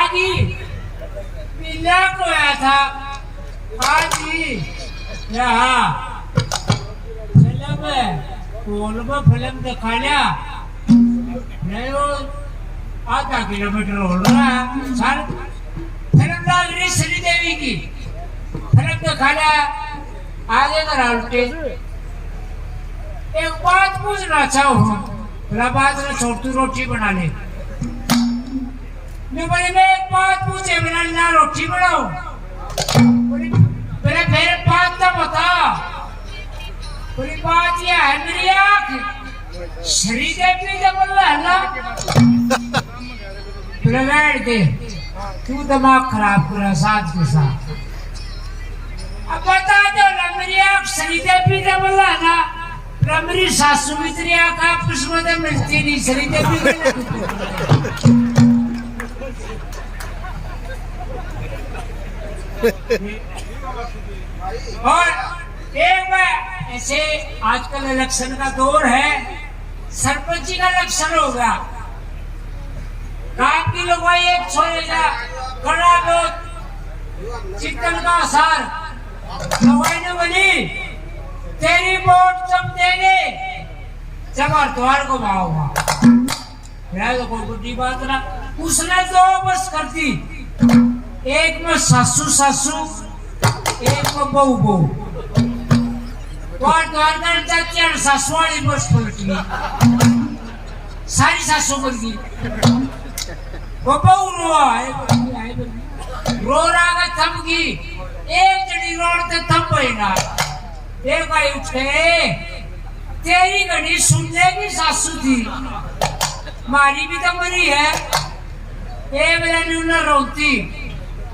आगी मिला को आया था आजी यहाँ फिल्म फिल्म दिखा लिया नहीं वो आधा किलोमीटर हो रहा है सर फिल्म लग रही श्रीदेवी की फिल्म दिखा लिया आगे करा उल्टे एक बात पूछना चाहूँ बात में छोटी रोटी बना ले मैं बोले मैं एक बात पूछे बिना ना रोटी बनाओ बोले फिर बात तो बता बोली बात ये है मेरी आँख श्रीदेवी जब बोल रहा है ना बैठ दे तू दिमाग खराब करा साथ के साथ अब बता दो ना मेरी आँख श्रीदेवी जब बोल रहा है ना मेरी सासू भी तेरी आँख आपस में मिलती नहीं श्रीदेवी और एक बार ऐसे आजकल इलेक्शन का दौर है सरपंची का इलेक्शन हो गया काम की लगवाई एक छोड़ेगा कड़ा बहुत चिकन का आसार लगवाई ने बोली तेरी वोट जब देंगे जब द्वार को भावगा तो कोई बुरी बात ना उसने दो बस कर दी एक में सासू सासू एक में बहू बहू द्वार जाती है सासू वाली बस पलट गई सारी सासू बन गई वो बहू रो रहा थम गई एक जड़ी रोड ते थम गई ना एक भाई उठे तेरी घड़ी सुनने की सासू थी मारी भी तो मरी है ये मेरा न्यूना रोती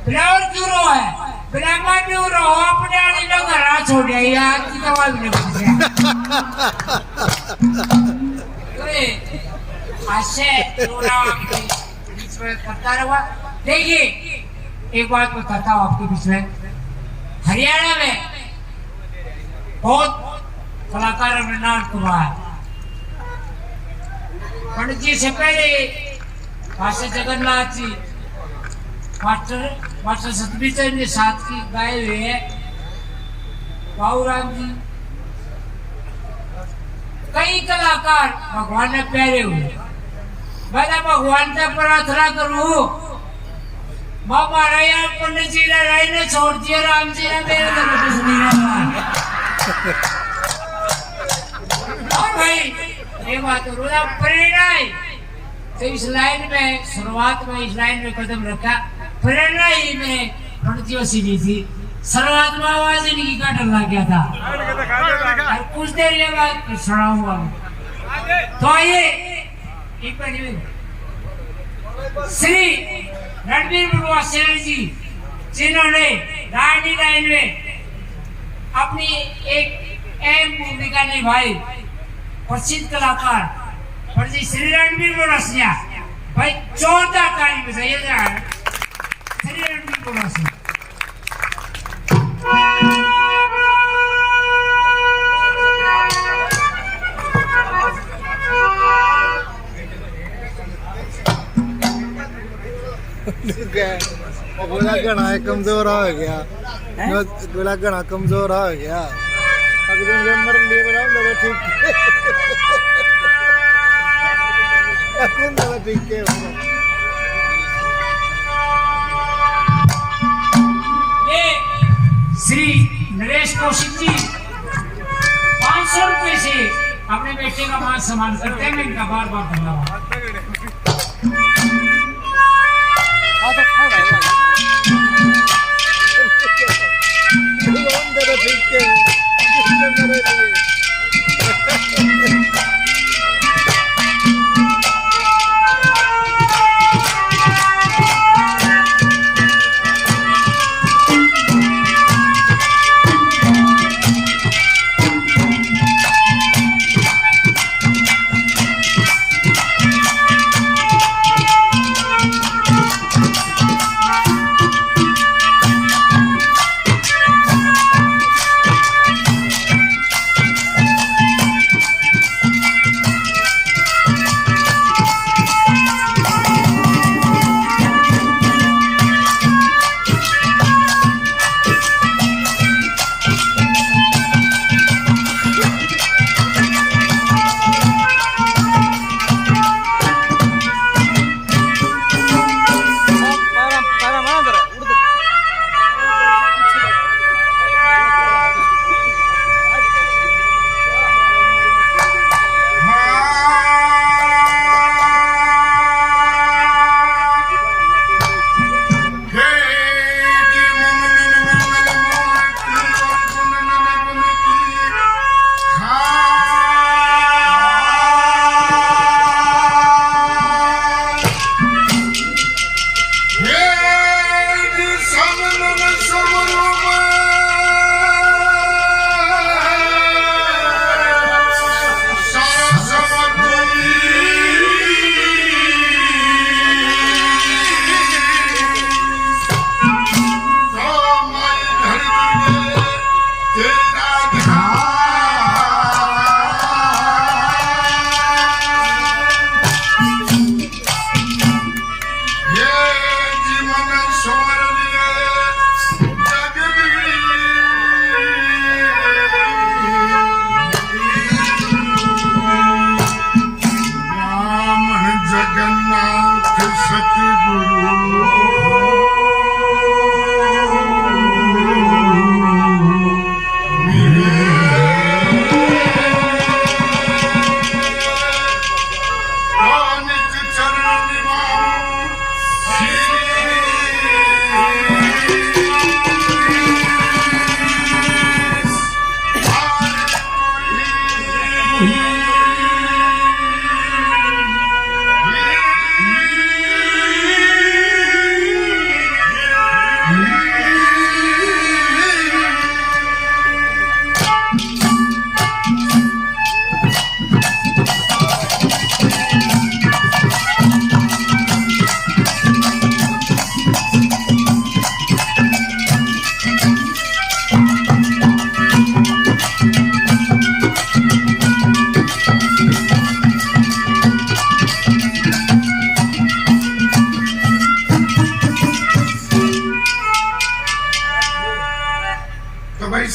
बिना और क्यों रो है बिना मैं क्यों रो अपने आने लोग घर छोड़ दिया यार की दवा भी नहीं बची ऐसे रोना बीच में करता रहा देखिए एक बात बताता हूँ आपके बीच में हरियाणा में बहुत कलाकार नाम कुमार पंडित जी से पहले मास्टर जगन्नाथ जी मास्टर सतबीर चंद के साथ की गाए हुए हैं बाबूराम जी कई कलाकार भगवान ने प्यारे हुए मैं भगवान से प्रार्थना करूं बाबा राया पंडित जी ने राय ने छोड़ दिया राम जी ने मेरे को कुछ नहीं रहा भाई ये बात रोजा प्रेरणा है तो इस लाइन में शुरुआत में इस लाइन में कदम रखा प्रेरणा ही में पंडित जी दी थी शुरुआत में आवाज इनकी का डर लग गया था और कुछ देर के बाद सुनाऊंगा तो आइए एक बार श्री रणबीर बुलवासिया जी जिन्होंने रानी लाइन में अपनी एक अहम भूमिका निभाई प्रसिद्ध कलाकार श्री रणबीर बुलवासिया भाई जोरदार ताली बजाइए श्री रणबीर बुलवासिया गोला घना कमजोर हो गया गोला घना कमजोर हो गया अगर नंबर ले बनाऊं तो ठीक है ठीक है ये श्री नरेश कौशिक जी 500 रुपए से अपने बेटे का मान सम्मान करते हैं मैं इनका बार बार धन्यवाद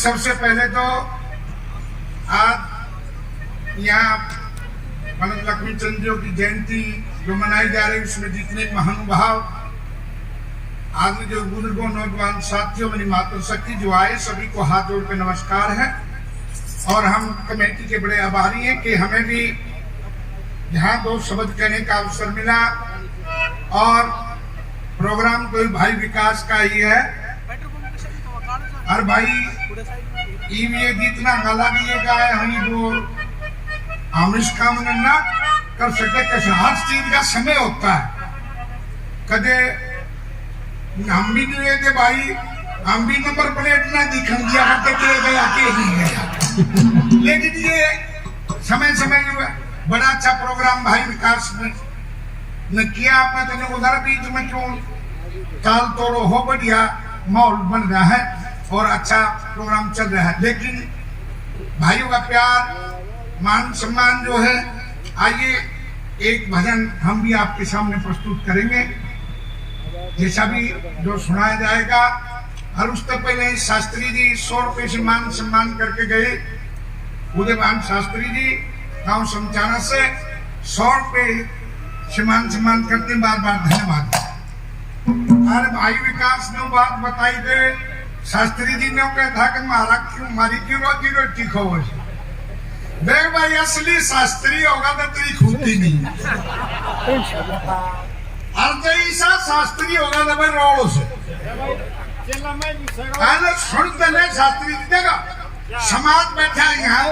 सबसे पहले तो आज यहाँ पंडित लक्ष्मी चंद जी की जयंती जो मनाई जा रही है उसमें जितने महानुभाव आदमी जो बुजुर्गों नौजवान साथियों मेरी मातृशक्ति जो आए सभी को हाथ जोड़ कर नमस्कार है। और हम कमेटी के बड़े आभारी हैं कि हमें भी यहाँ 2 शब्द कहने का अवसर मिला। और प्रोग्राम कोई भाई विकास का ही है और भाई ये जितना गला भी ये गाय हम वो आमिष काम ना कर सके कैसे हर चीज का समय होता है। कदे हम भी जो है भाई हम भी नंबर प्लेट ना दिखा दिया करते के गया के नहीं गया लेकिन ये समय समय बड़ा अच्छा प्रोग्राम भाई विकास ने किया। आपने तो उधर बीच में क्यों ताल तोड़ो हो बढ़िया माहौल बन रहा है और अच्छा प्रोग्राम चल रहा है। लेकिन भाइयों का प्यार मान सम्मान जो है, आइए एक भजन हम भी आपके सामने प्रस्तुत करेंगे जैसा भी जो सुनाया जाएगा। और उससे पहले शास्त्री जी 100 रुपये से मान सम्मान करके गए। उदयभान शास्त्री जी गांव समचाना से 100 रुपये से मान सम्मान करते बार बार धन्यवाद। और भाई विकास ने बात बताई दे शास्त्री जी ने कहा था कि मारी क्यों रोजी रोटी खो। देख भाई असली शास्त्री होगा तो तेरी खूबती नहीं और जैसा शास्त्री होगा तो भाई रोड़ो से सुनते नहीं शास्त्री जी देगा समाज बैठा है यहाँ।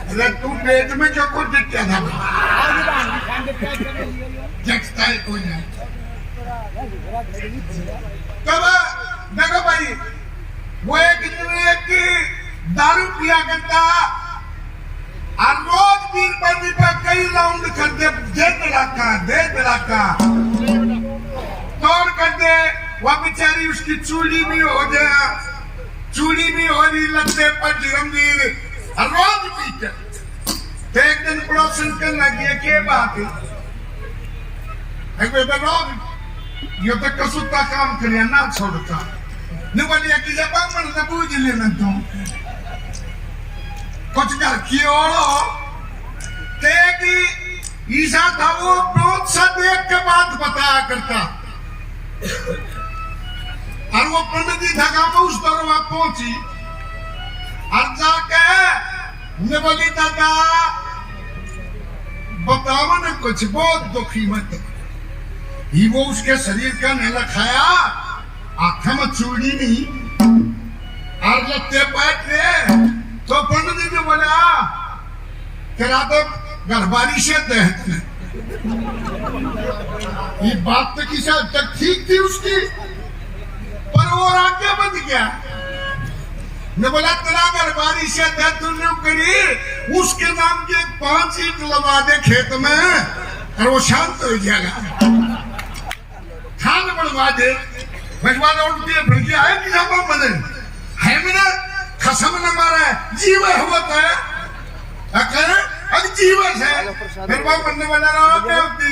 अरे तू पेट में जो कुछ दिखता था जगता है कोई नहीं। तब देखो भाई वो एक दारू पिया करता और रोज बीर पर कई राउंड कर दे दे दलाका तोड़ कर दे। वह बेचारी उसकी चूड़ी भी हो जाए चूड़ी भी हो रही लगते पर जन्मवीर रोज पीते। एक दिन पड़ोसन करने लगी के बात है रोज यो तो कसुता काम करिया ना छोड़ता न बोलिया कि जब मन न बूझ लेना तो कुछ कर क्यों तेगी ईसा था वो बहुत सा देख के बात बताया करता। और वो पंडित जी था में उस दरबार पहुंची और जाके ने बोली दादा बताओ न कुछ बहुत दुखी मत ही। वो उसके शरीर का नेला खाया आंखों में चूड़ी नहीं और लगते बैठ रहे तो पंडित जी ने बोला तेरा तो घरबारी से दहत है। ये बात तो किसी हद तक ठीक थी उसकी पर वो आगे बच गया। मैं बोला तेरा घरबारी से दहत तूने करी उसके नाम के 5 ईंट लगा दे खेत में और वो शांत हो जाएगा। खान बढ़वा दे भगवान और दिए भड़की आए कि ना बदल है मेरा खसम न मारा जीव हुआ है अगर अब जीवन है फिर वो बनने वाला रहा क्या होती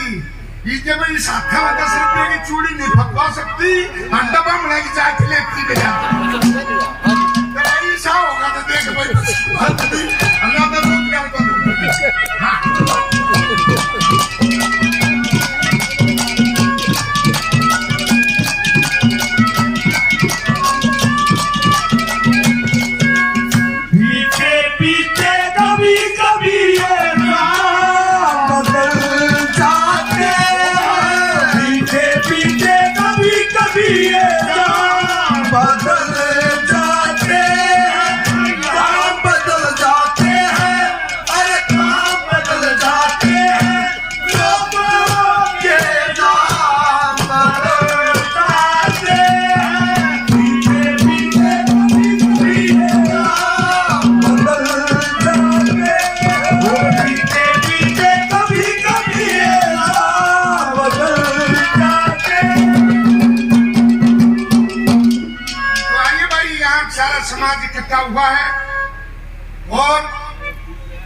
इस जब इस हाथा में 10 रुपये की चूड़ी नहीं फटवा सकती अंडा बमड़ा की जाके लेती बेटा तो ऐसा होगा तो देख भाई अल्लाह का रोजगार को हाँ समाज इकट्ठा हुआ है और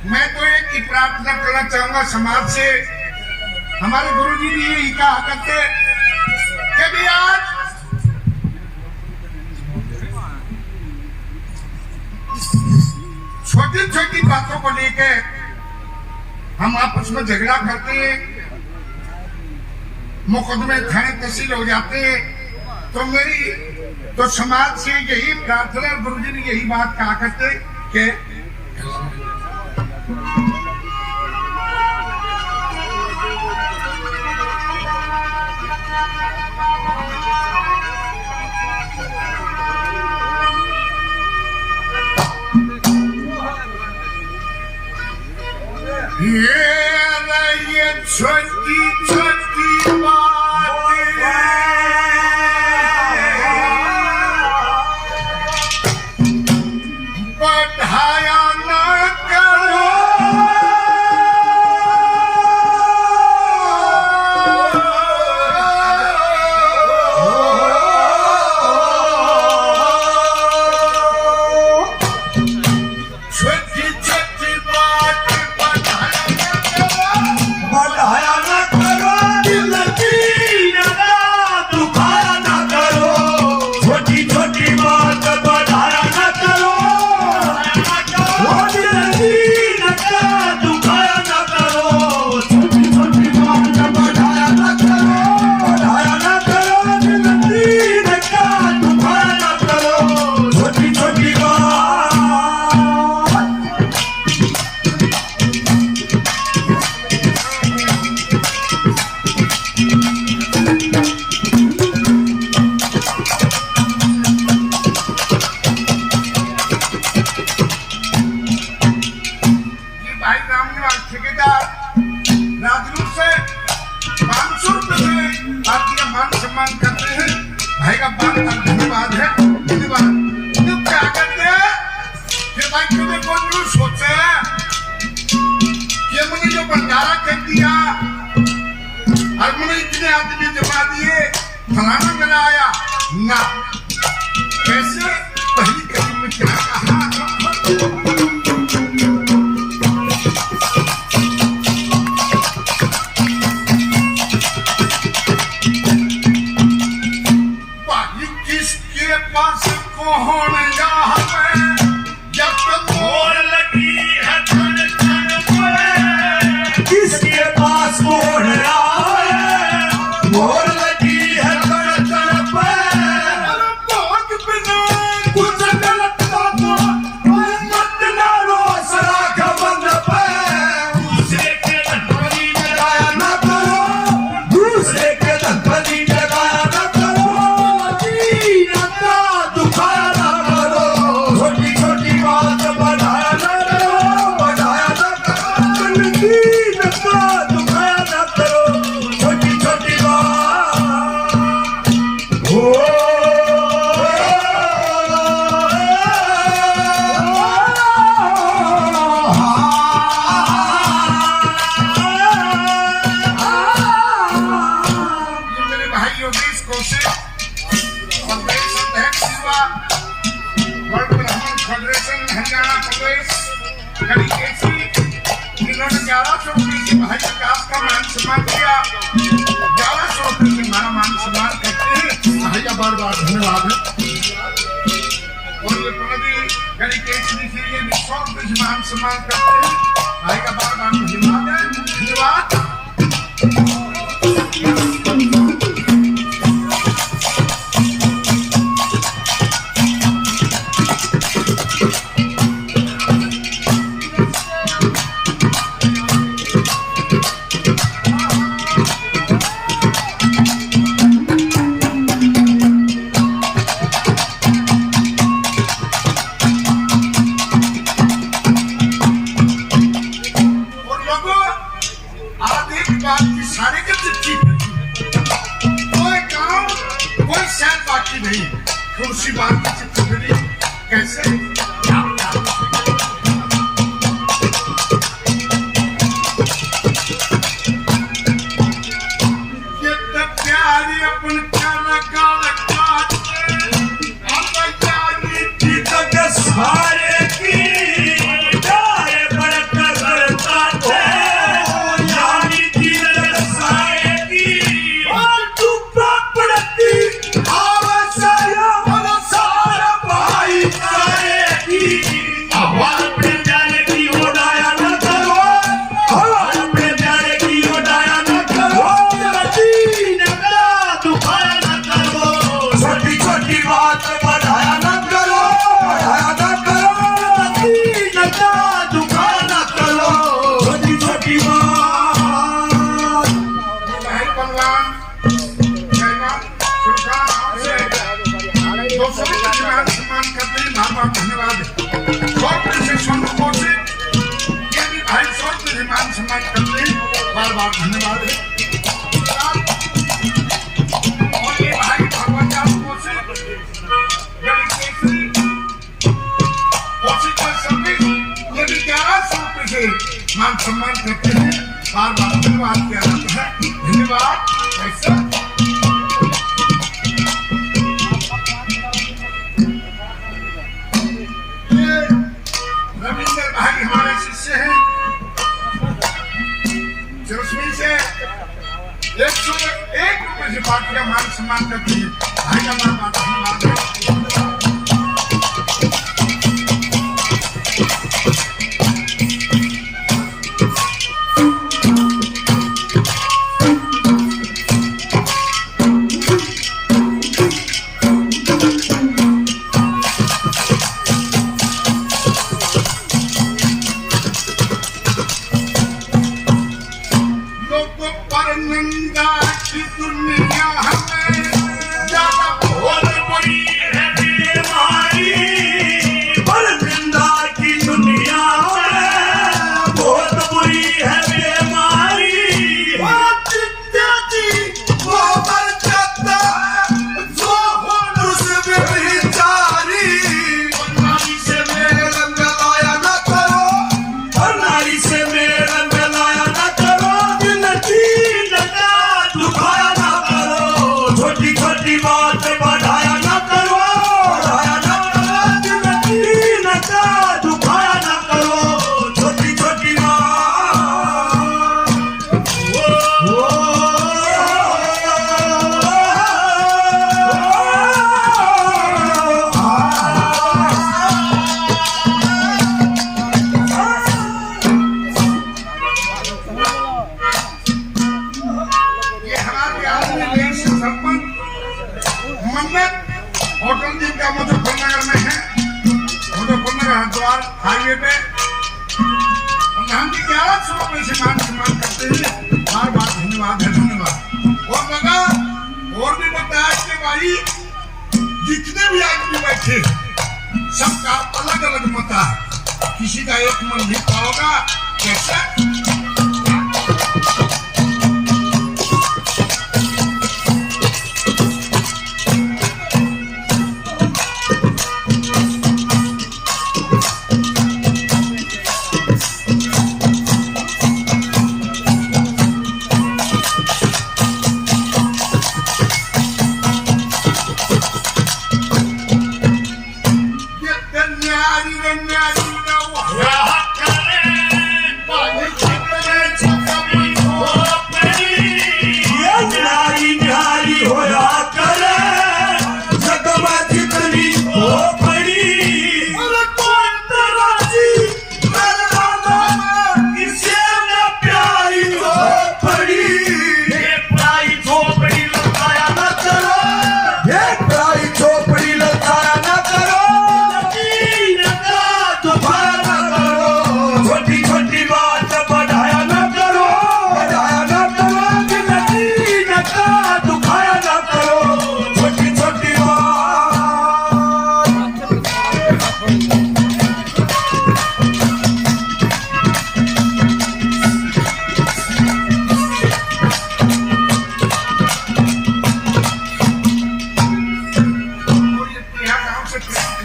मैं तो एक ही प्रार्थना करना चाहूंगा समाज से। हमारे गुरुजी भी यही कहा करते कि भी आज छोटी छोटी बातों को लेके हम आपस में झगड़ा करते हैं, मुकदमे थाने तहसील हो जाते हैं। तो समाज से यही प्रार्थना, गुरुजी ने यही बात कहा करते कि ये छोटी छोटी बातें बढ़ाया न करो, छोटी छोटी बात बढ़ाया न करो, दिल की नज़र दुखाया न करो। छोटी छोटी बात बढ़ाया न करो, दिल की नज़र दुखाया न करो। छोटी छोटी बात बढ़ाया न करो, दिल की नज़र दुखाया न करो। छोटी छोटी बात भाई रामनिवास ठेकेदार राजरूप से 500 रुपए से आपका मान सम्मान करते हैं। भाई का बहुत धन्यवाद है, धन्यवाद। तुम क्या करते हैं कि भाई तुम्हें कौन सोचे कि मैंने जो भंडारा कर दिया और मैंने इतने आदमी जमा दिए, फलाना मेरा आया ना, कैसे पहली कदम में क्या कहा। किसके पास कौन जावे, जब मोर लगी है तन तन पे। किसके पास मोर आवे, मोर लगी है तन तन पे। बहुत बिना कुछ गलत बातों मत ना रो सराख बंद पे। दूसरे के धनपति जगाया न करो, दूसरे के धनपति जगाया न करो। दीनता दुखाया न करो, छोटी छोटी बात बढ़ाया न करो, बढ़ाया न करो। दीनता दुखाया न करो, छोटी छोटी बात। ओ ये मेरे भाई योगेश कौशिक, प्रदेश अध्यक्ष युवा वर्ल्ड ब्राह्मण फेडरेशन हरियाणा प्रदेश, कड़ी केसी, इन्होंने 1100 रुपये से भाई विकास का मान सम्मान किया। 1100 रुपये से हमारा मान सम्मान करते हैं, भाई का बार बार धन्यवाद है। और ये प्रदीप कड़ी केसरी से ये 100 रुपये से मान सम्मान करते हैं, भाई का बार बार धन्यवाद है, धन्यवाद। और लोगों, आज एक बात की सारे के चिट्ठी कोई काम कोई शहर बाकी नहीं, कुर्सी बात की चिट्ठी मिली कैसे। ये तो प्यारी अपन क्या लगा सारे की डारे बड़क करता थे, यानी तीर सारे की और तू पड़ती आवाज़ सारा भाई सारे भगवान जयमान सुरकार से दोस्तों के मान सम्मान करते हैं बहुत धन्यवाद बहुत से संतों से ये भी भाई सब के मान सम्मान करते हैं बार धन्यवाद और ये भाई भगवान को से ये भी 1100 रुपये से मान सम्मान करते हैं बार धन्यवाद किया जाता है धन्यवाद ऐसा ये रविंद्र भाई हमारे शिष्य हैं चरस्मी से 101 रुपये से पार्टी का मान सम्मान करते हैं भाई का मान धन्यवाद है होटल दिन का मुजफ्फरनगर में है मुजफ्फरनगर हरिद्वार हाईवे पे हम 1100 रुपये से मान सम्मान करते हैं बार धन्यवाद है धन्यवाद और लगा और भी बताया कि भाई जितने भी आदमी बैठे सबका अलग अलग मत है किसी का एक मन नहीं होगा कैसे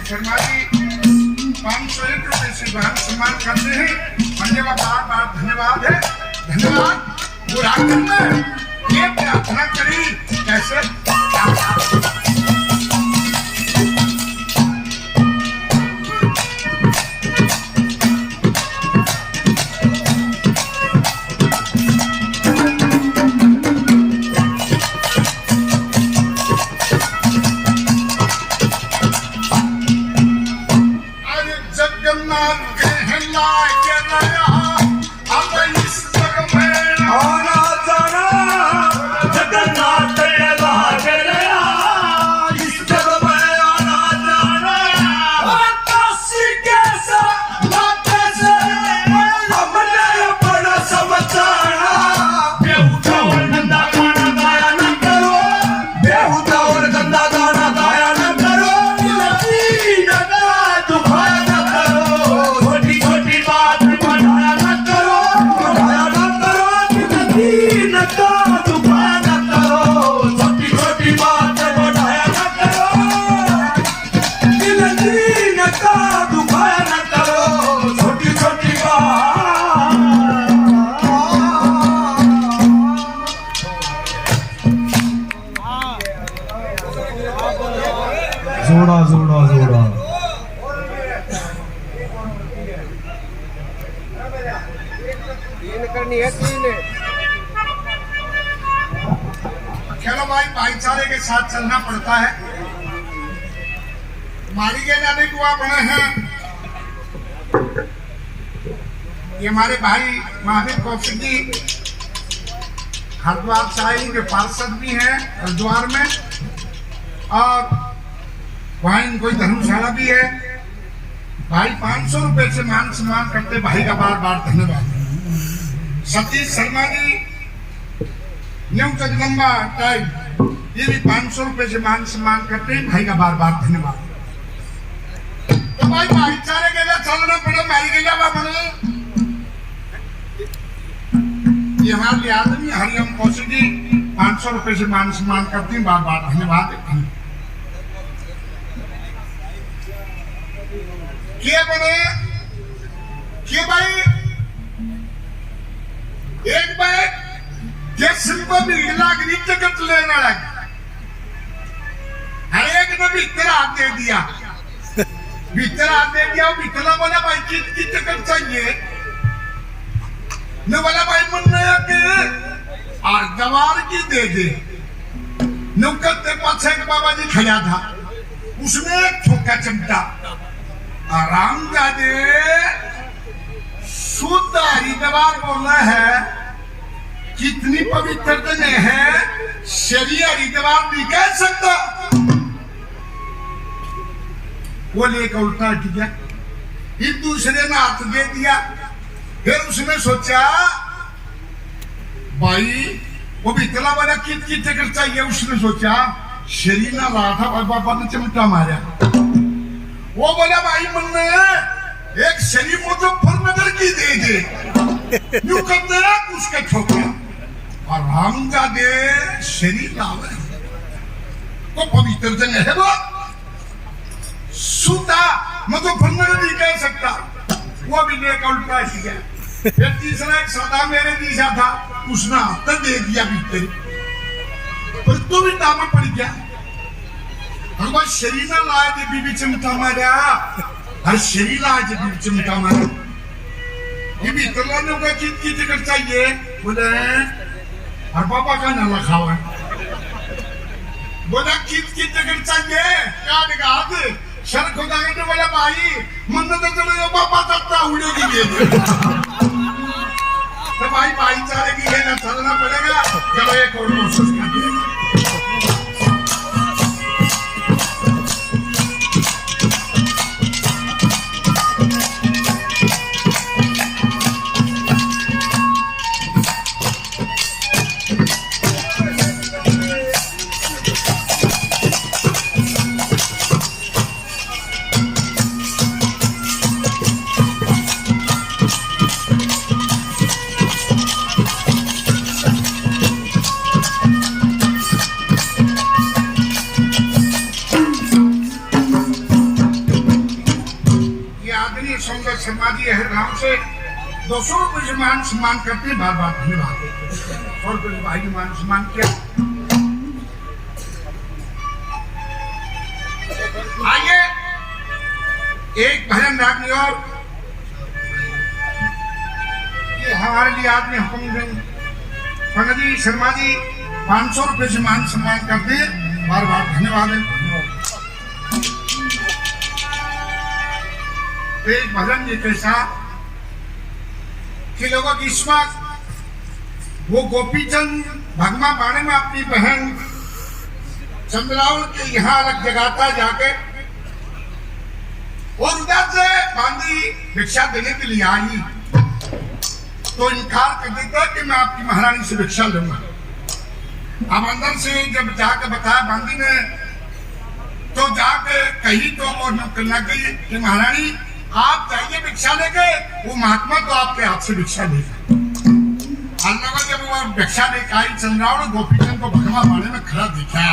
शर्मा जी 501 रुपये से सम्मान करते हैं धन्यवाद बार धन्यवाद है धन्यवाद पूरा करना ये प्रार्थना करी कैसे जगन्नाथ जोड़ा जोड़ा जोड़ा चलो भाई, भाईचारे के साथ चलना पड़ता है। मारी के जाने को आप बने हैं, ये हमारे भाई महावीर कौशिक जी हरिद्वार साहिब के पार्षद भी हैं हरिद्वार में, और वहाँ इनको धर्मशाला भी है। भाई 500 रुपए से मान सम्मान करते, भाई का बार बार धन्यवाद। सतीश शर्मा जी न्यू जगदम्बा टाइम, ये भी 500 रुपए से मान सम्मान करते हैं, भाई का बार बार धन्यवाद। तो भाई भाईचारे के लिए चलना पड़े, मारी के लिए बने। ये हमारे आदमी हरिओम कौशिक जी 500 रुपए से मान सम्मान करते हैं, बार बार धन्यवाद। क्या बने कि भाई एक बार जैसे भी टिकट लेने लगे, हर एक ने भीतर हाथ दे दिया, भीतर हाथ दे दिया। भीतरा बोला भाई कितनी टिकट चाहिए, न बोला भाई मुन्ने के और जवार की दे दे। नुकते पास एक बाबा जी खड़ा था, उसने एक ठोका चमटा, आराम जादे शुद्ध हरिद्वार बोलना है, कितनी पवित्र जगह है, शरीर हरिद्वार नहीं कह सकता। वो लेकर उल्टा उठ गया, एक दूसरे ने हाथ दे दिया। फिर उसने सोचा भाई वो भी इतना बड़ा कितनी टिकट चाहिए, उसने सोचा शरीर ना ला था और बाबा ने चिमटा मारा। वो बोला भाई मुन्ने एक शरीर मुजफ्फरनगर की दे दे, यूं करते उसके ठोका और रामजादे शरीर लावे तो पवित्र जगह है वो, सुधा मुजफ्फरनगर नहीं कह सकता। वो भी लेकर उल्टा गया। फिर तीसरा एक सौदा मेरे दिशा था, उसने हाथ दे दिया भीतर, पर तू भी दामा पड़ गया। और वह शरीर ना लाए थे, बीबी चिमटा मारा, हर शरीर लाए थे, बीबी चिमटा मारा। ये भी इतना लोग की टिकट चाहिए, बोले और पापा का ना लिखा हुआ है, बोला की टिकट चाहिए, क्या निकाल सर खुदा ने बोला भाई मन तो चलो पापा तत्ता उड़ेगी दे दे। तो भाई भाईचारे की है ना, चलना पड़ेगा। चलो एक और कोशिश करते हैं। शर्मा जी है गांव से 200 रुपये मान सम्मान करते हैं, बार बार धन्यवाद। और कुछ भाई मान सम्मान किया। आइए एक भजन रागनी, और ये हमारे लिए आदमी हुक्म पंडित जी शर्मा जी 500 रुपये से मान सम्मान करते हैं, बार बार धन्यवाद है। एक भजन ये कैसा कि लोगों की इस वक्त वो गोपीचंद भगमा बाणे में अपनी बहन चंद्रावल के यहाँ अलग जगाता जाके, और उधर से बांदी भिक्षा देने के लिए आई, तो इनकार कर देता कि मैं आपकी महारानी से भिक्षा लूंगा। अब अंदर से जब जाके बताया बांदी ने, तो जाके कही तो वो लगी कि महारानी आप जाइए भिक्षा लेके, वो महात्मा तो आपके हाथ से भिक्षा लेगा। अल्लाह जब वो भिक्षा लेकर आई, चंद्रावल गोपीचंद को भगवा बाणे में खड़ा दिखा,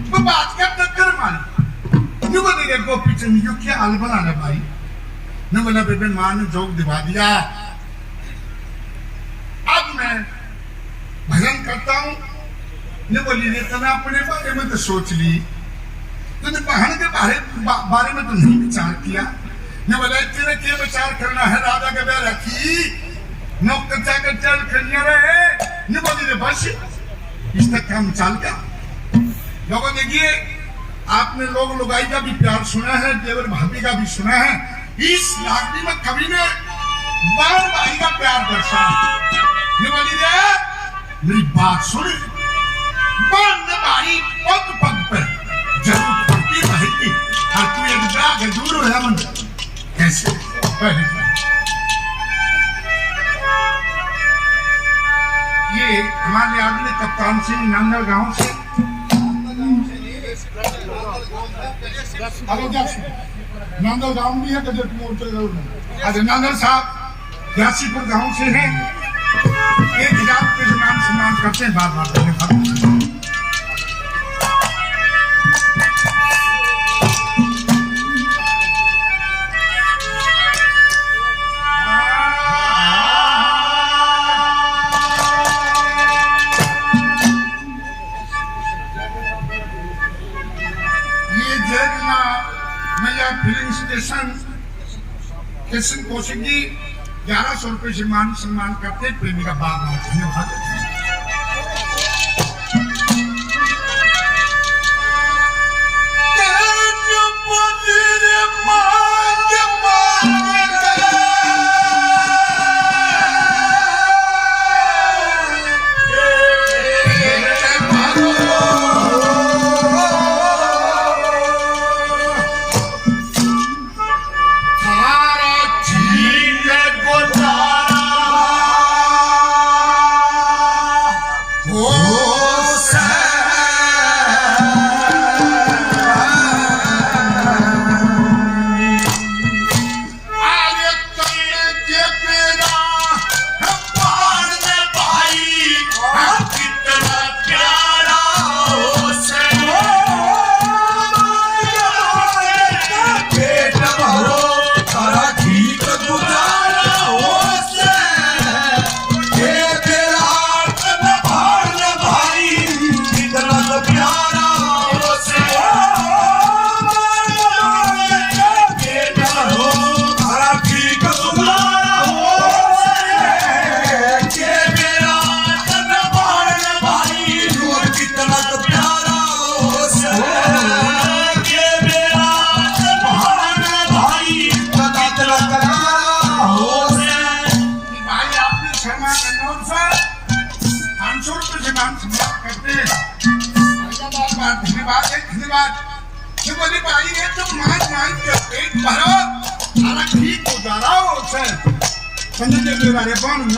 वो बात का टक्कर मारी। न्यू बोले गोपीचंद यू क्या हाल बना ले भाई, न बोला बेबे मां ने जोक दिवा दिया, अब मैं भजन करता हूँ। न बोली इतना अपने बारे में तो सोच ली, तूने बहन के बारे में तो नहीं विचार किया। ने बोले तेरे क्या विचार करना है राजा के बेर रखी नौकर जाकर चल करिया रे। ने बोली रे बस इस तक काम चल गया। लोगों देखिए आपने लोग लुगाई का भी प्यार सुना है, देवर भाभी का भी सुना है। इस लाकड़ी में कवि ने बार भाई का प्यार दर्शाया। ये बोली रे मेरी बात सुन, बार भाई पग पग पे जरूर पड़ती रहेगी और तू एक जाग दूर हो मन कैसे ये हमारे आदमी कप्तान सिंह नांदल गांव से नांदल गांव भी है गजट मोर्चे अरे नांदल साहब यासीपुर गांव से हैं। एक हजार के सम्मान करते हैं बार बार धन्यवाद। फिलिंग स्टेशन किशन कौशिकी 1100 रुपए से मान सम्मान करते प्रेमी का बाप धन्यवाद।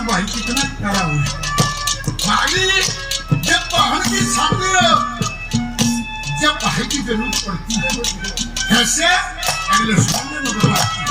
भाई कितना करा हुआ भाई जब बहन की सामने जब भाई की जरूरत पड़ती है कैसे अगले सामने में बुलाती है।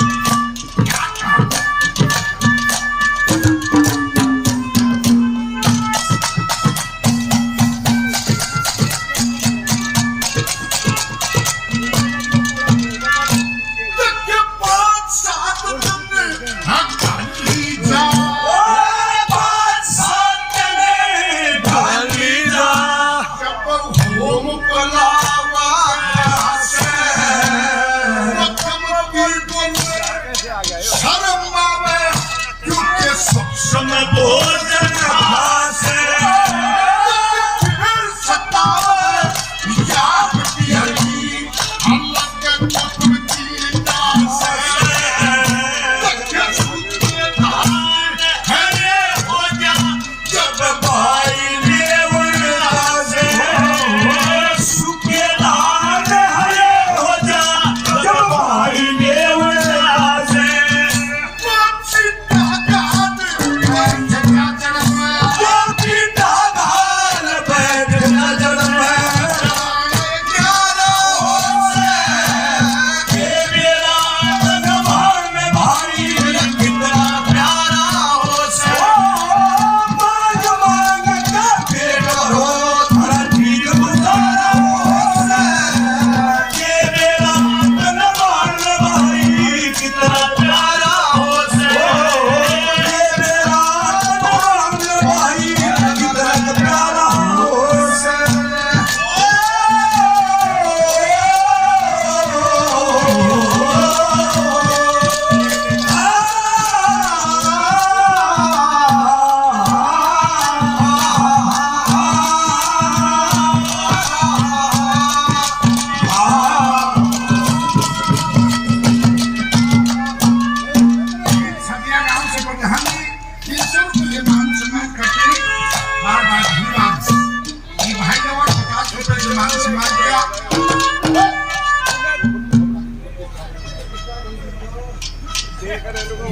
से मान सम्मान किया।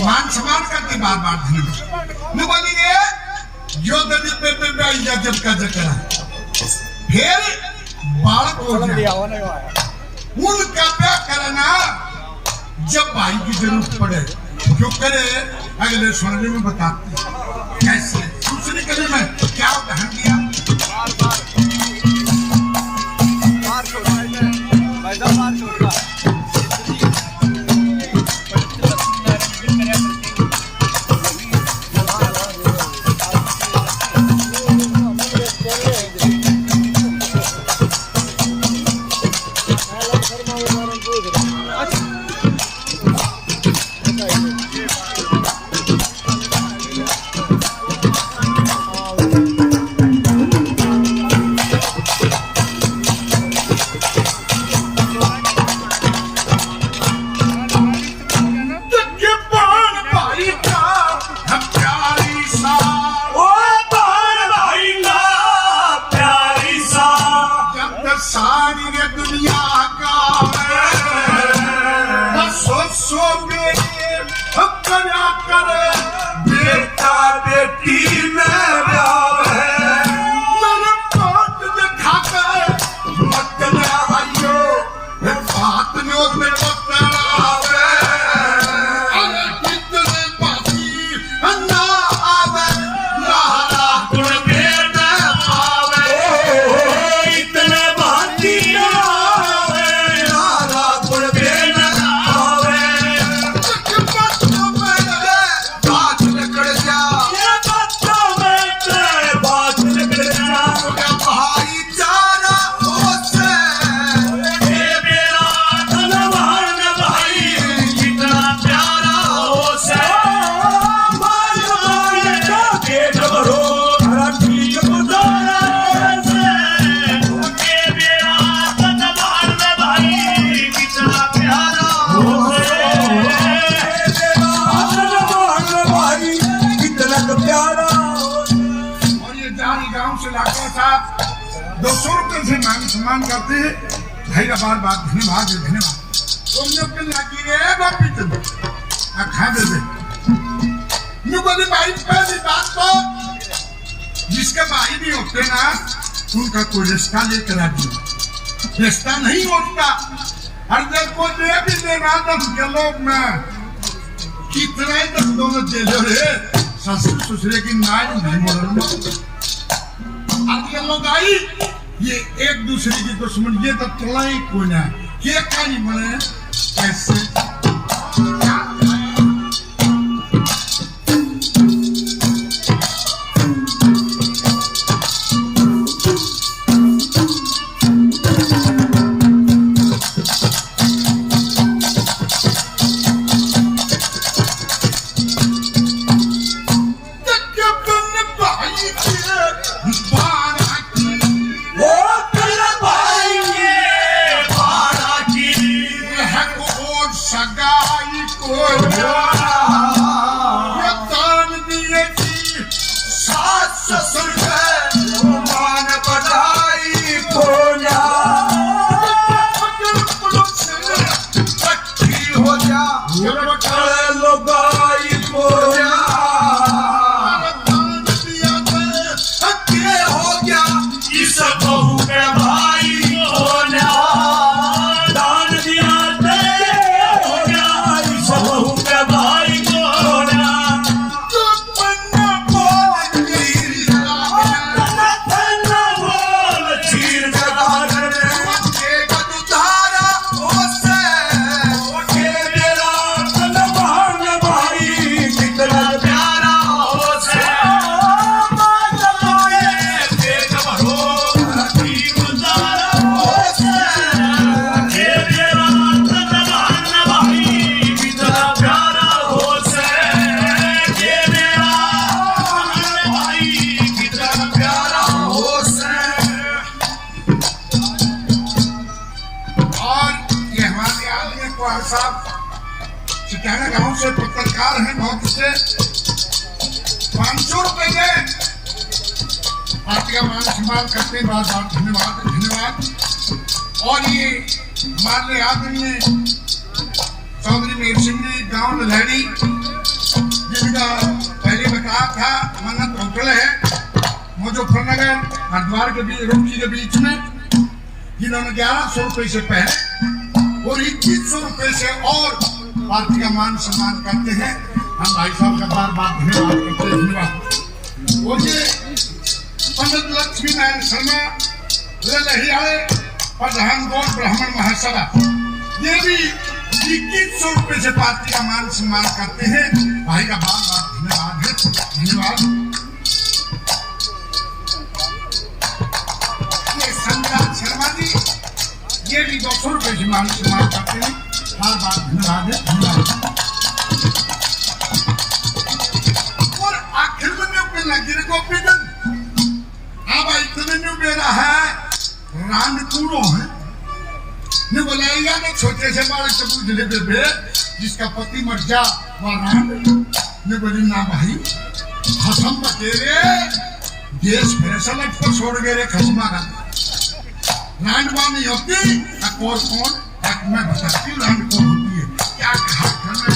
मान सम्मान करके बार बार धन्यवाद न बोलिए जो दलित पे इज्जत का जिक्र है। फिर बालक हो गया उनका क्या करना जब भाई की जरूरत पड़े जो करे अगले सुनने में बताते कैसे दूसरे कले में क्या उदाहरण दिया। सारी दुनिया का सो करे बेटा बेटी में प्यार है मेरे पाँच दिखा कर मत आइयो बात में उसमें पकड़ावे अरे कितने बाती ना आवे लाला गुण में न पावे इतने बाती आवे लाला गुण में न पावे बच्चों में बात निकल जा ये बच्चों में बात निकल जा भाईचारा होसे ये मेरा धनवान भाई कितना प्यारा होसे भाई के डबरो ठीक गुजारा होसे ये मेरा धनवान भाई कितना प्यारा होसे भाई कितना प्यारा। और ये जानी गांव से लाखों साहब 200 रुपये से मान सम्मान करते हैं भाई का बार बार धन्यवाद तुम लोग के लगी रे बापी तुम खा दे बोले भाई पहली बात तो जिसके भाई भी होते ना उनका कोई रिश्ता लेकर आ दिया रिश्ता नहीं होता हर जब को ले भी देना 10 किलो में कितना ही 10 दोनों जेलो रे ससुर ससुरे की नाच नहीं मोड़ना अब ये लोग आई ये एक दूसरे की दुश्मन ये तो चला ही कोई ना ये क्या नहीं बने ऐसे सिटाना गांव से पत्रकार हैं बहुत से 500 रुपए दे पार्टी का मान सम्मान करते हैं। बहुत बहुत धन्यवाद धन्यवाद। और ये हमारे आदरणीय चौधरी मेर सिंह जी गांव लहड़ी, जिनका पहले बताया था मन्नत होटल है मुजफ्फरनगर हरिद्वार के बीच रुड़की के बीच में, जिन्होंने 1100 रुपये से पहले और 2100 रुपये से और पार्टी का मान सम्मान करते हैं। हम भाई साहब का बार बार धन्यवाद करते हैं। धन्यवाद। और ये पंडित लक्ष्मी नारायण शर्मा लहियाले प्रधान गौर ब्राह्मण महासभा, ये भी 2100 रुपये से पार्टी का मान सम्मान करते हैं। भाई का बार बार धन्यवाद है। धन्यवाद। ये संजय शर्मा जी, ये भी 200 रुपये से मान सम्मान करते हैं। बार बार धन्यवाद है। धन्यवाद। और आखिर में गिर गोपीगंज अब इतने बेरा है रानकुड़ो है ने बोलाएगा ने छोटे से बालक से पूछ ले बेबे जिसका पति मर जा वह रान ने बोली ना भाई खसम बतेरे देश फैसला पर छोड़ गए रे खसमा का रानवा नहीं होती और कौन एक मैं बताती हूँ रान कौन होती है क्या कहा करना।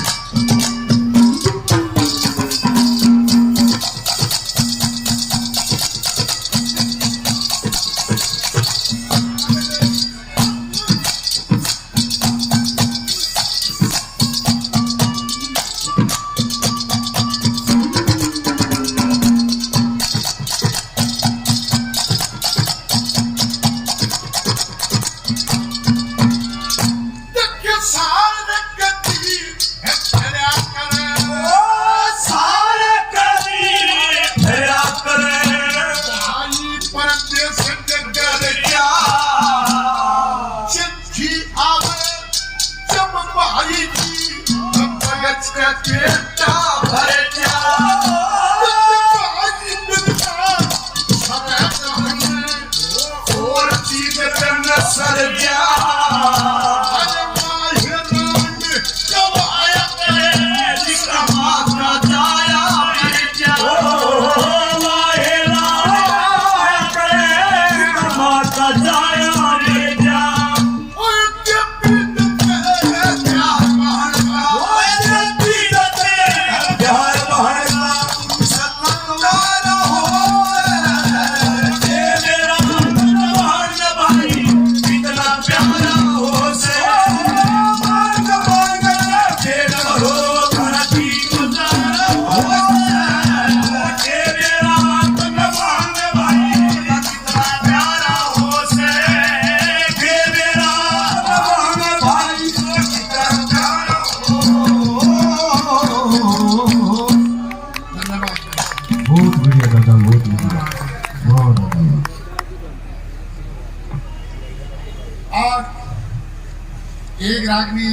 एक रागनी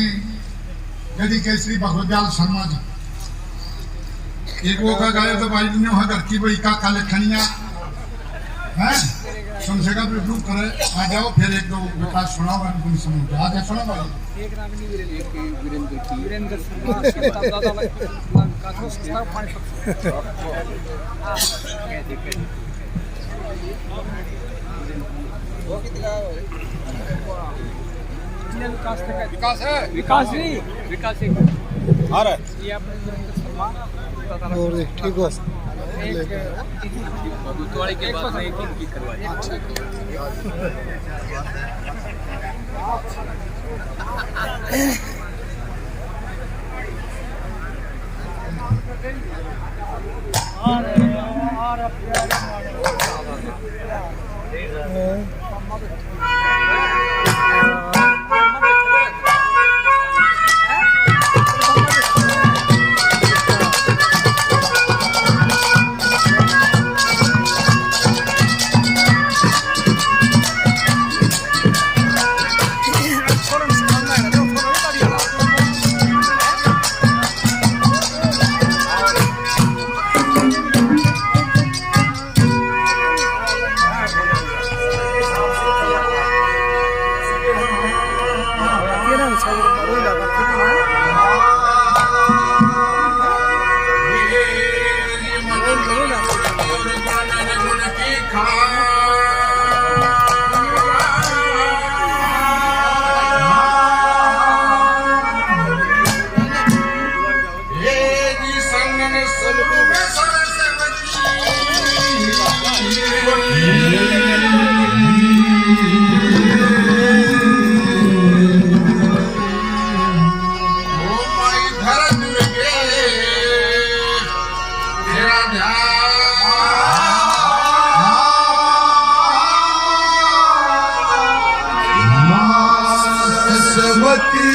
यदि केसरी भगवदयाल शर्मा जी एक वो का गाया तो भाई ने वहाँ घर की वही का काले खनिया है सुनसेगा भी ग्रुप करे आ जाओ फिर एक दो विकास सुनाओ तुम समझ आ जाए सुना भाई एक रागनी वीरेंद्र शर्मा सीता दादा का संस्था पानी वो कितना विकास है विकास नहीं विकास है आ रहा है ये अपने वीरेंद्र शर्मा और ठीक हो एक गुरुद्वारे के बाद में एक की करवाई भगवती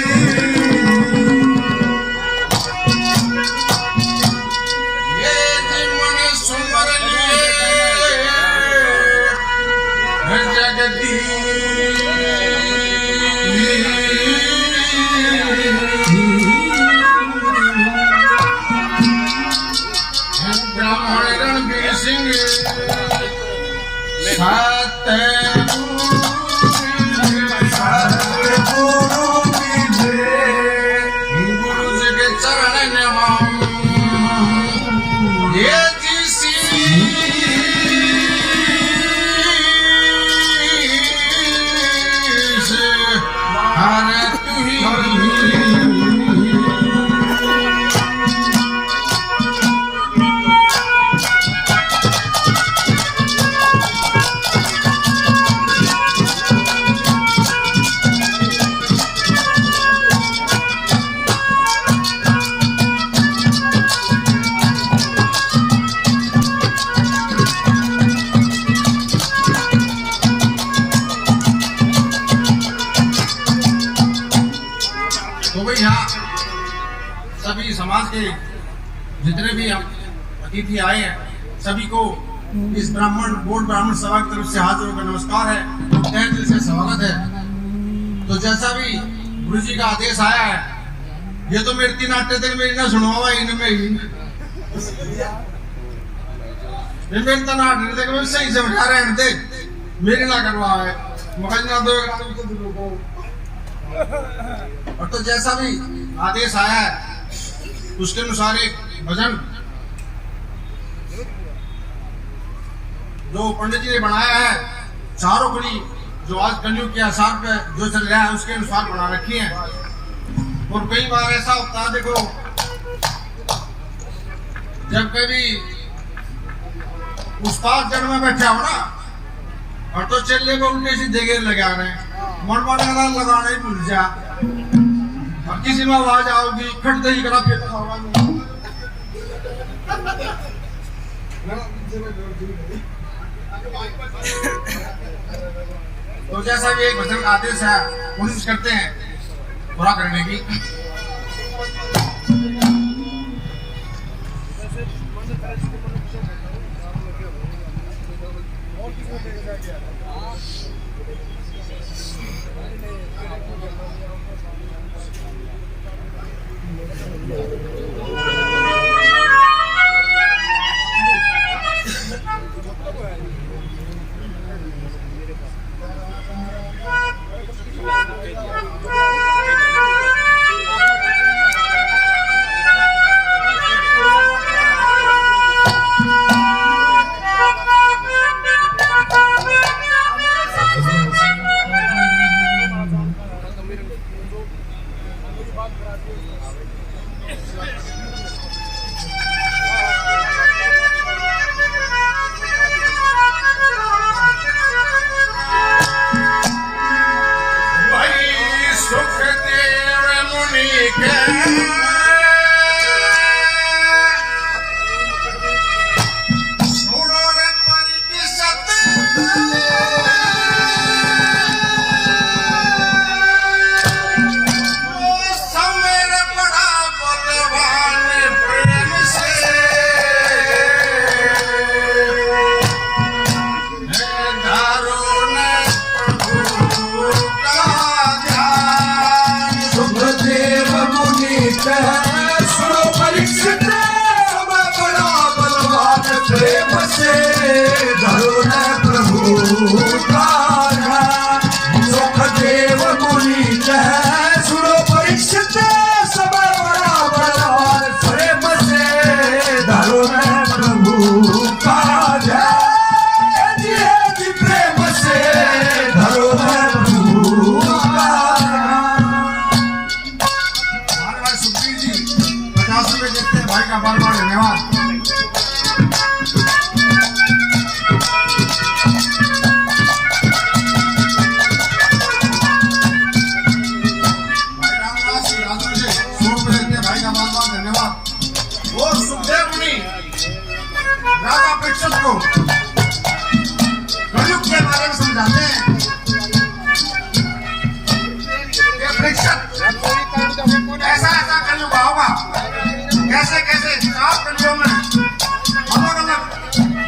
ये जीवन सुमर लिए जगती ब्राह्मण रणबीर सिंह सात गुरु जी के चरण हम ये जिसी हर तू ही तो भाई यहाँ सभी समाज के जितने भी हम अतिथि आए हैं सभी को इस बोर्ड ब्राह्मण सभा की तरफ से हाथ जोड़कर नमस्कार है, तहे दिल से स्वागत है। तो जैसा भी गुरु जी का आदेश आया है, ये तो मेरे 3 नाट्य तक मेरी ना सुनवा इनमें ही मेरे तो नाट्य तक मैं सही समझा रहे हैं देख मेरी ना करवा है मगज ना दो। और तो जैसा भी आदेश आया है उसके अनुसार एक भजन जो पंडित जी ने बनाया है, चारों कड़ी जो आज कलयुग के आसार पे जो चल रहा है उसके अनुसार बना रखी है। और कई बार ऐसा होता है, देखो जब कभी उस्ताद जड़ में बैठा हो ना और तो चलने को उल्टे सीधे घेर लगा रहे हैं, मन लगाना ही भूल जा और किसी में आवाज आओगी खट दही करा फिर तो जैसा भी एक वचन का आदेश है कोशिश करते हैं पूरा करने की।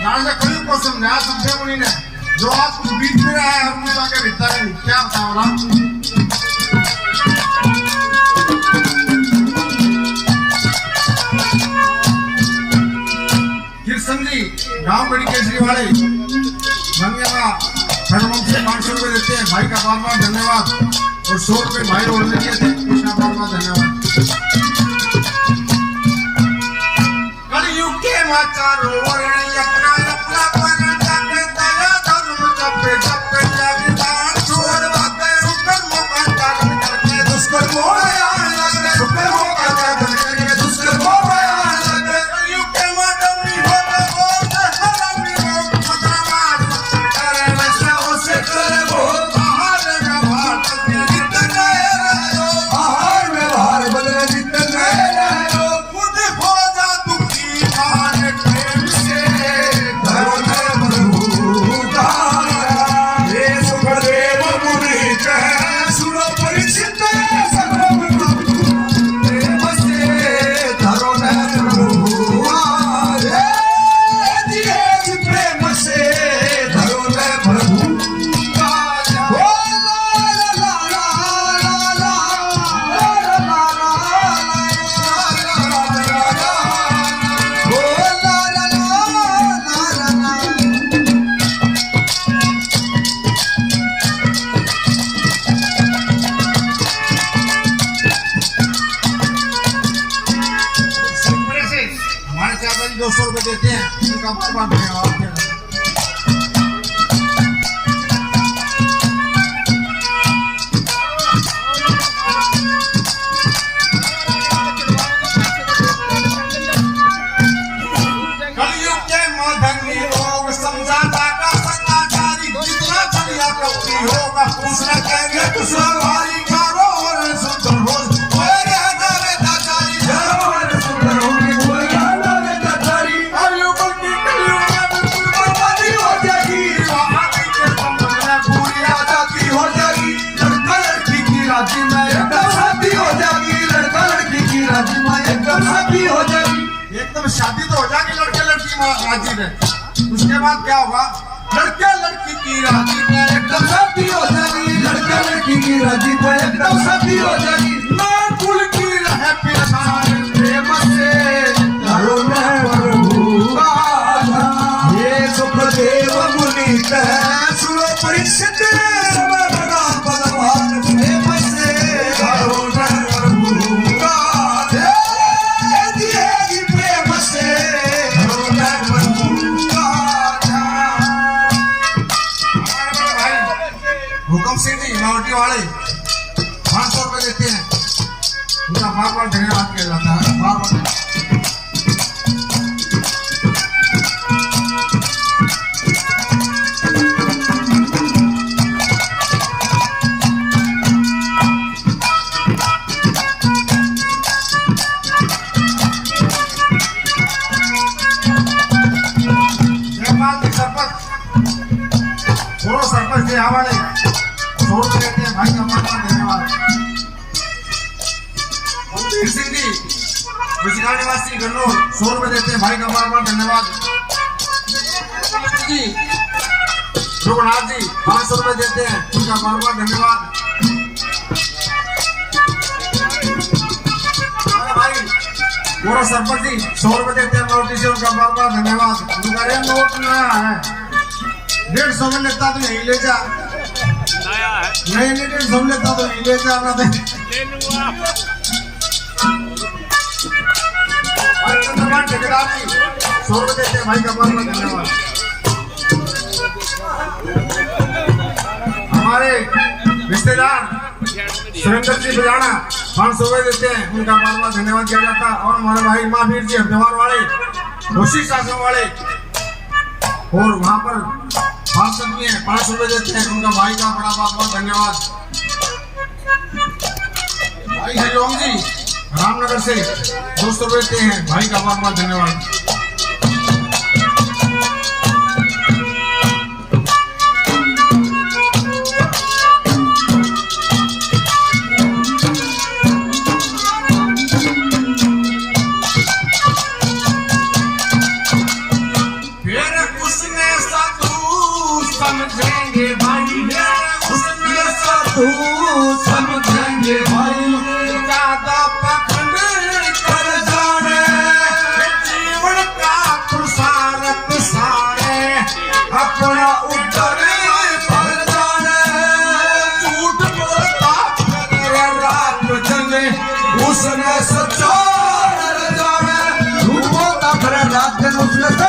राजा कहीं को समझा समझे मुनि ने जो आज कुछ बीत में रहा है हम कुछ आगे बीतता है क्या बताओ राम कृष्ण जी गांव बड़ी केसरी वाले धन्यवाद धर्मवंशी 500 रुपए देते हैं भाई का बार बार धन्यवाद और 100 रुपए भाई और दिए थे कृष्णा बार बार धन्यवाद कलयुग के माचारो वर्ण अपना अपना वर्ण जाके दया धर्म जपे जपे जगदान छोड़ भागे सुकर मोका जागन करके दुष्कर मोया लगे सुकर मोका जागन करके दुष्कर मोया लगे कलयुग के माडमी हो हो हरामी हो मदमार करे वैसा उसे करे वो बाहर का भारत में जितने रहो बाहर में बाहर बदले जितने रहो खुद हो जा दुखी हारे प्रेम से धरो न प्रभु का ये सुखदेव मुनि कह सुनो परिचित संभ्रम प्रेम से धरो न प्रभु ये दिए प्रेम से धरो न प्रभु का ओ ला ला ला ला ला ला ओ ला ला ला हमारे चाचा जी 200 रुपए देते हैं उनका बार बार धन्यवाद कलयुग के मधनी लोग समझाता का सत्ताचारी जितना छलिया कपटी होगा दूसरा कहेंगे दूसरा भारी कारो और सुंदर रोज ओए रे हजारे दाचारी कारो और सुंदर होगी ओए हजारे दाचारी कलयुग की कलयुग में बिल्कुल बर्बादी हो जाएगी वहां के संबंध में पूरी आजादी हो जाएगी लड़का लड़की की राजी में एकदम शादी हो जाएगी लड़का लड़की की राजी में एकदम शादी हो जाएगी एकदम शादी तो हो जाएगी लड़के लड़की राजी में उसके बाद क्या होगा लड़के लड़की की राजी में एकदम शादी हो जाएगी लड़के लड़की की राजी में एकदम शादी हो जाएगी मां कुल की रहे पिरसान प्रेम से धरो न प्रभु का ये सुखदेव मुनि कह सुनो परिचित भगवान भगवान प्रेम से धरो न प्रभु का दिएगी प्रेम से धरो न प्रभु का हमारे भाई हुकम सिंह जी मावटी वाले 500 रुपए देते हैं उनका बार बार धन्यवाद किया जाता है बार बार जयपाल जी सरपंच सरपंच जी हमारे 100 रुपए देते हैं भाई का बार बार धन्यवाद वीर सिंह जी विजयगढ़ निवासी गन्नौर 100 रुपए देते हैं भाई का बार बार धन्यवाद जी रघुनाथ जी 500 रुपए देते हैं उनका बार बार धन्यवाद अरे भाई गोरा सरपंच जी 100 रुपए देते हैं नोटिस से उनका बार बार धन्यवाद उनका ये नोट नया है 150 में लेता तो नहीं ले जा नया है नहीं 150 में लेता तो नहीं ले जा ना दे ले लूंगा भाई चंद्रकांत ठेकेदार जी 100 रुपए देते हैं भाई का बार बार धन्यवाद हमारे रिश्तेदार सुरेंद्र जी बिजाना 500 रुपए देते हैं उनका बार बार धन्यवाद किया जाता है और हमारे भाई महावीर जी हरिद्वार वाले ऋषि शासन वाले और वहां पर पार्षद भी हैं 500 रुपए देते हैं उनका भाई का बड़ा बहुत बहुत धन्यवाद भाई हरिओम जी रामनगर से 200 रुपए देते हैं भाई का बहुत बहुत धन्यवाद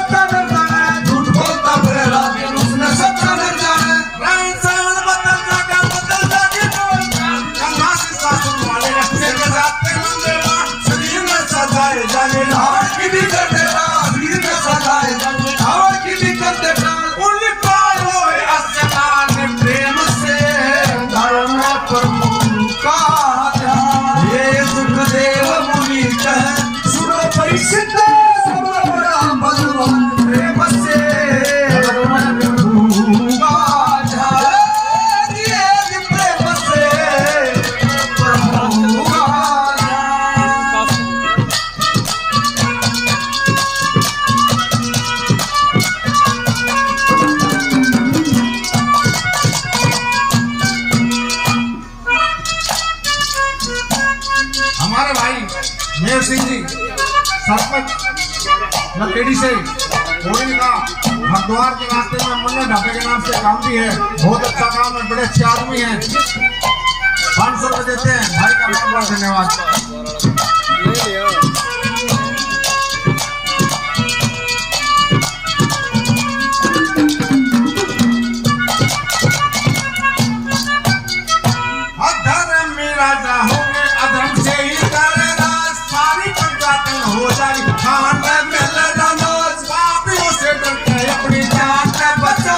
सच्चा न जाने झूठ बोलता फिरे रात उसने सच्चा न जाने रहन सहन बदल जाके गंगा से सासुर वाले रस्ते के जाते मंदिरा शरीर में सजाए जाने हार की भी कर देना शरीर में सजाए जाने हार की भी कर देना उनका होए अस्मान प्रेम से धर्म प्रभु का ध्यान ये सुखदेव मुनि कहे सुनो परिचित सब बड़ा भगवान प्रेम से धर्म प्रभु का ध्यान ये प्रेम से प्रभु का ध्यान हमारे भाई मेहर सिंह जी सरपंच लखेड़ी से होने का हरिद्वार के रास्ते में मुन्ना ढाबे के नाम से काम भी है बहुत अच्छा काम है बड़े अच्छे आदमी हैं 500 रुपए देते हैं भाई का बहुत बहुत धन्यवाद ले लिया अधर्म में राजा होंगे अधर्म से ही करे राज सारी पंचायत हो जाए खान में मिल नमाज पापियों से डरते अपनी जान का बचा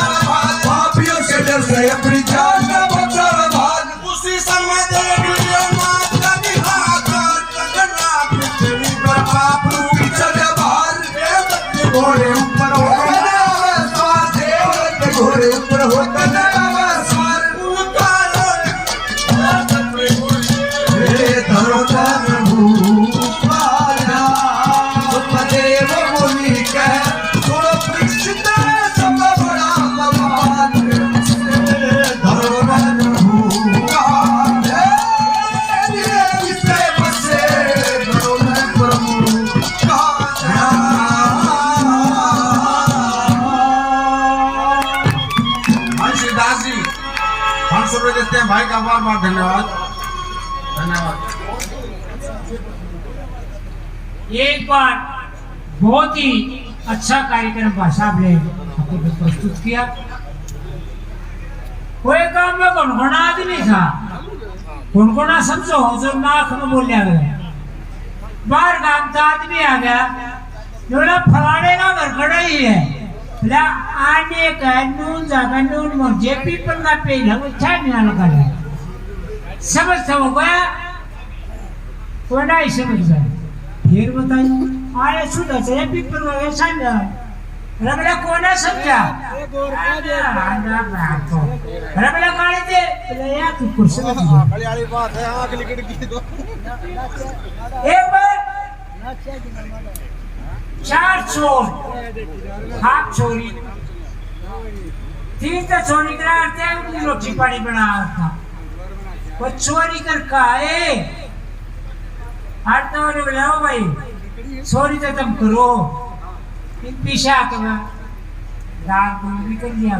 पापियों से डरते अपनी जान का बचा भाग उसी समय देख लियो मात का निहार जगन्नाथ पृथ्वी पर पाप रूपी चले बाहर देवते घोड़े ऊपर होकर सवार देवते घोड़े ऊपर होकर सवार उनका धरो प्रभु पाया सुखदेव मुनि कह थोड़ा परिचित सब बड़ा भगवान धरो प्रभु पाया प्रेम से धरो प्रभु पाया भाई शिवदास जी 500 रुपए देते हैं भाई का बहुत बहुत धन्यवाद धन्यवाद एक बार बहुत ही अच्छा कार्यक्रम भाई साहब ने आपको प्रस्तुत किया। कोई काम में गुनगुना आदमी था, गुनगुना समझो जो नाक में बोलिया गया। बाहर काम का आदमी आ गया, बोला फलाने का घर खड़ा ही है, बोला आने का नून जाकर नून मोर जेपी पर ना पे लग अच्छा नहीं लगा है। समझ हो गया, कोई नहीं समझ गया। फिर बताइए आए सुधा से पीपर में ऐसा नहीं रबड़ा कोना समझा आना बात तो रबड़ा गाड़ी दे बोले यार तू कुर्सी पे बड़ी वाली बात है आंख लिकड़ की तो एक बार 4 चोर हाथ चोरी 3 तो चोरी कराते हैं उनकी रोटी पानी बना था वो चोरी कर काए तो बोलाओ भाई चोरी तो तुम करो पीछे आके रात को भी कर लिया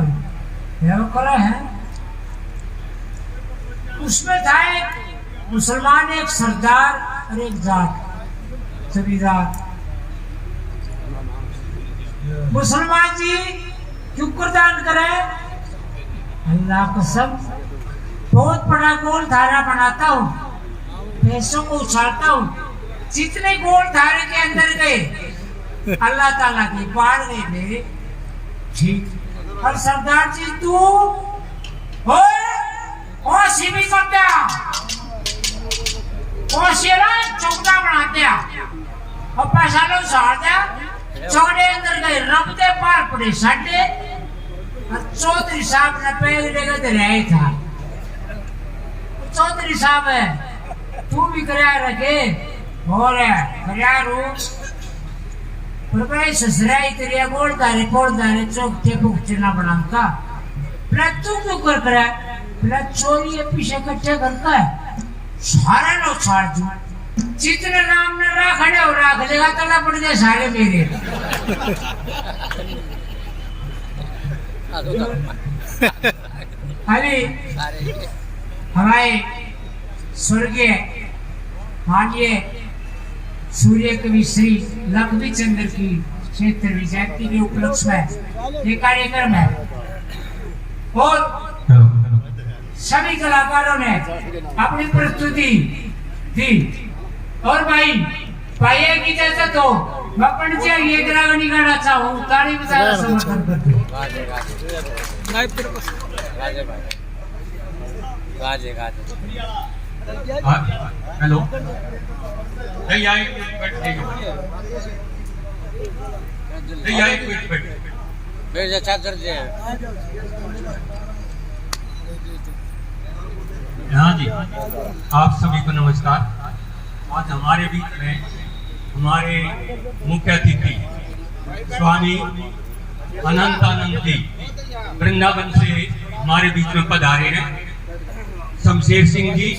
वो करा है। उसमें था एक मुसलमान एक सरदार और एक जाट जमींदार। मुसलमान जी क्यों कुर्बान करे अल्लाह कसम बहुत बड़ा गोल धारा बनाता हूँ, पैसों को उछालता हूँ, जितने गोल धारे के अंदर गए अल्लाह ताला की बाढ़ गए मेरे ठीक। और सरदार जी तू ओ सीबी करते ओ शेरा चौका बनाते और पैसा लो साड़ दे चौड़े अंदर गए रब दे पार पड़े साढ़े और चौधरी साहब ने पैर लेकर दे रहा था। चौधरी साहब है तू भी कराया रखे और कराया रू पर भाई ससुराई तेरे बोल दारे चौक थे भुगतना बनाता प्ला तू क्यों कर करा प्ला चोरी पीछे कट्ठे करता है सारा लोग छाड़ दू जितने नाम ने राखड़े हो राख लेगा तला पड़ जाए सारे मेरे। अभी हमारे स्वर्गीय माननीय सूर्य कवि श्री लक्ष्मी चंद्र की क्षेत्र जयंती के उपलक्ष्य में ये कार्यक्रम है और सभी कलाकारों ने अपनी प्रस्तुति दी। और भाई की इजाजत हो मैं अपन चाहिए ग्रामीण गाना चाहूँ ताली बजा समर्थन करते हेलो हाँ जी, आप सभी को नमस्कार। आज हमारे बीच में हमारे मुख्य अतिथि स्वामी अनंतानंद जी वृंदावन से हमारे बीच में पधारे हैं। शमशेर सिंह जी